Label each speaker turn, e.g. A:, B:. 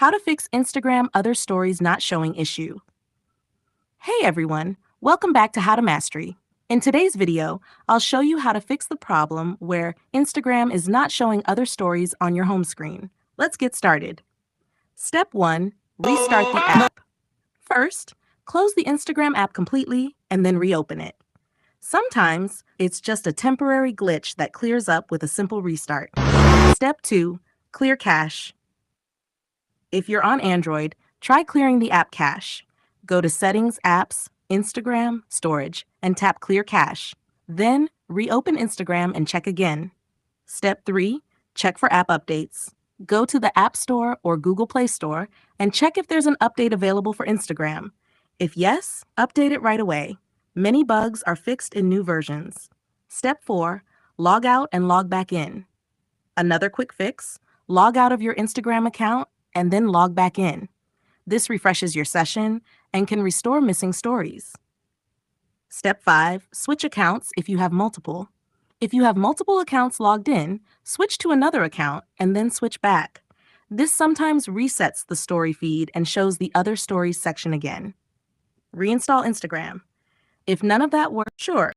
A: How to fix Instagram other stories not showing issue. Hey everyone, welcome back to How to Mastery. In today's video, I'll show you how to fix the problem where Instagram is not showing other stories on your home screen. Let's get started. Step 1. Restart the app. First, close the Instagram app completely and then reopen it. Sometimes it's just a temporary glitch that clears up with a simple restart. Step 2. Clear cache. If you're on Android, try clearing the app cache. Go to Settings, Apps, Instagram, Storage, and tap Clear Cache. Then, reopen Instagram and check again. Step 3. Check for app updates. Go to the App Store or Google Play Store and check if there's an update available for Instagram. If yes, update it right away. Many bugs are fixed in new versions. Step 4. Log out and log back in. Another quick fix: log out of your Instagram account and then log back in. This refreshes your session and can restore missing stories. Step 5. Switch accounts if you have multiple. If you have multiple accounts logged in, switch to another account and then switch back. This sometimes resets the story feed and shows the other stories section again. Reinstall Instagram. If none of that works, sure,